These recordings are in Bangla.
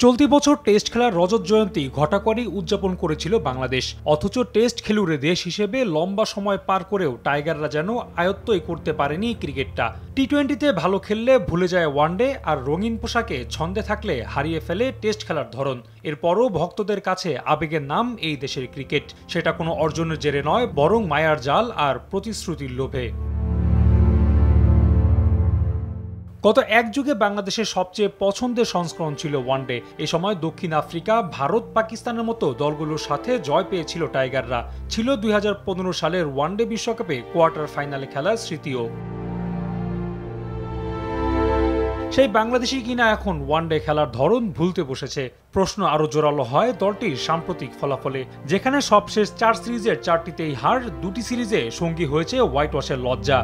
চলতি বছর টেস্ট খেলার রজত জয়ন্তী ঘটা করেই উদযাপন করেছিল বাংলাদেশ। অথচ টেস্ট খেলুড়ে দেশ হিসেবে লম্বা সময় পার করেও টাইগাররা যেন আয়ত্তই করতে পারেনি ক্রিকেটটা। টি-20তে ভালো খেললে ভুলে যায় ওয়ানডে, আর রঙিন পোশাকে ছন্দে থাকলে হারিয়ে ফেলে টেস্ট খেলার ধরন। এরপরও ভক্তদের কাছে আবেগের নাম এই দেশের ক্রিকেট। সেটা কোনো অর্জনের জেরে নয়, বরং মায়ার জাল আর প্রতিশ্রুতির লোভে। গত এক যুগে বাংলাদেশের সবচেয়ে পছন্দের সংস্করণ ছিল ওয়ানডে। এ সময় দক্ষিণ আফ্রিকা, ভারত, পাকিস্তানের মতো দলগুলোর সাথে জয় পেয়েছিল টাইগাররা। ছিল 2015 সালের ওয়ানডে বিশ্বকাপে কোয়ার্টার ফাইনালে খেলার স্মৃতিও। সেই বাংলাদেশি কিনা এখন ওয়ানডে খেলার ধরন ভুলতে বসেছে। প্রশ্ন আরও জোরালো হয় দলটির সাম্প্রতিক ফলাফলে, যেখানে সবশেষ 4 সিরিজের 4টিতেই হার, 2টি সিরিজে সঙ্গী হয়েছে হোয়াইট ওয়াশের লজ্জা।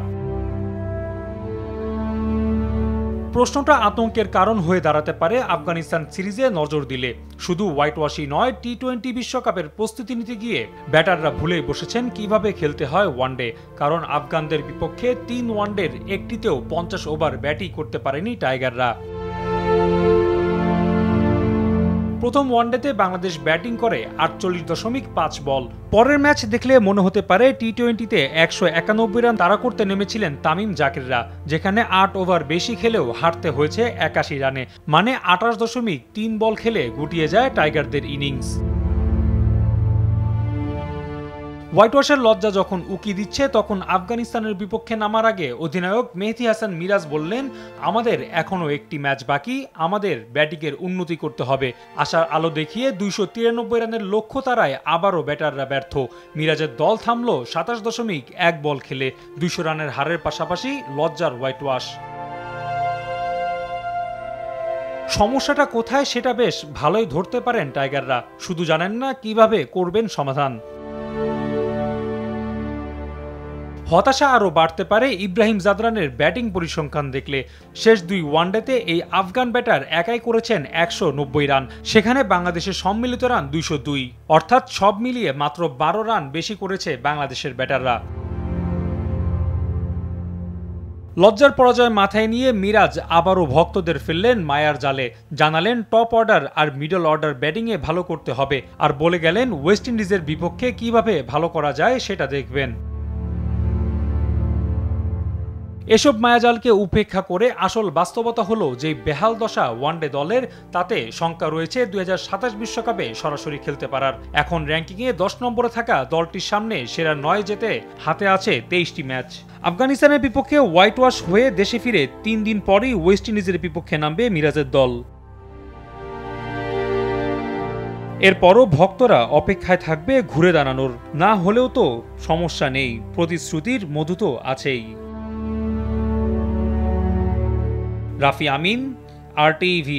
প্রশ্নটা আতঙ্কের কারণ হয়ে দাঁড়াতে পারে আফগানিস্তান সিরিজে নজর দিলে। শুধু হোয়াইট ওয়াশই নয়, টি-20 বিশ্বকাপের প্রস্তুতি নিতে গিয়ে ব্যাটাররা ভুলেই বসেছেন কিভাবে খেলতে হয় ওয়ানডে। কারণ আফগানদের বিপক্ষে 3 ওয়ানডের একটিতেও 50 ওভার ব্যাটই করতে পারেনি টাইগাররা। প্রথম ওয়ানডেতে বাংলাদেশ ব্যাটিং করে 48.5 বল। পরের ম্যাচ দেখলে মনে হতে পারে টি-20তে 191 রান তাড়া করতে নেমেছিলেন তামিম জাকিররা, যেখানে 8 ওভার বেশি খেলেও হারতে হয়েছে 81 রানে। মানে 28.3 বল খেলে গুটিয়ে যায় টাইগারদের ইনিংস। হোয়াইট ওয়াশের লজ্জা যখন উকি দিচ্ছে, তখন আফগানিস্তানের বিপক্ষে নামার আগে অধিনায়ক মেহেদী হাসান মিরাজ বললেন, আমাদের এখনও একটি ম্যাচ বাকি, আমাদের ব্যাটিংয়ের উন্নতি করতে হবে। আশার আলো দেখিয়ে 293 রানের লক্ষ্য তাড়ায় আবারও ব্যাটাররা ব্যর্থ। মিরাজের দল থামল 27.1 বল খেলে। 200 রানের হারের পাশাপাশি লজ্জার হোয়াইট ওয়াশ। সমস্যাটা কোথায় সেটা বেশ ভালোই ধরতে পারেন টাইগাররা, শুধু জানেন না কিভাবে করবেন সমাধান। হতাশা আরও বাড়তে পারে ইব্রাহিম জাদরানের ব্যাটিং পরিসংখ্যান দেখলে। শেষ 2 ওয়ানডেতে এই আফগান ব্যাটার একাই করেছেন 190 রান, সেখানে বাংলাদেশের সম্মিলিত রান 202, অর্থাৎ সব মিলিয়ে মাত্র 12 রান বেশি করেছে বাংলাদেশের ব্যাটাররা। লজ্জার পরাজয় মাথায় নিয়ে মিরাজ আবারও ভক্তদের ফেললেন মায়ার জালে। জানালেন টপ অর্ডার আর মিডল অর্ডার ব্যাটিংয়ে ভালো করতে হবে, আর বলে গেলেন ওয়েস্ট ইন্ডিজের বিপক্ষে কিভাবে ভালো করা যায় সেটা দেখবেন। এসব মায়াজালকে উপেক্ষা করে আসল বাস্তবতা হলো যে বেহাল দশা ওয়ানডে দলের, তাতে শঙ্কা রয়েছে 2027 বিশ্বকাপে সরাসরি খেলতে পারার। এখন র্যাঙ্কিংয়ে 10 নম্বরে থাকা দলটির সামনে সেরা 9 যেতে হাতে আছে 23টি ম্যাচ। আফগানিস্তানের বিপক্ষে হোয়াইট ওয়াশ হয়ে দেশে ফিরে 3 দিন পরেই ওয়েস্ট ইন্ডিজের বিপক্ষে নামবে মিরাজের দল। এরপরও ভক্তরা অপেক্ষায় থাকবে ঘুরে দাঁড়ানোর। না হলেও তো সমস্যা নেই, প্রতিশ্রুতির মধু তো আছেই। রাফি আমিন, RTV।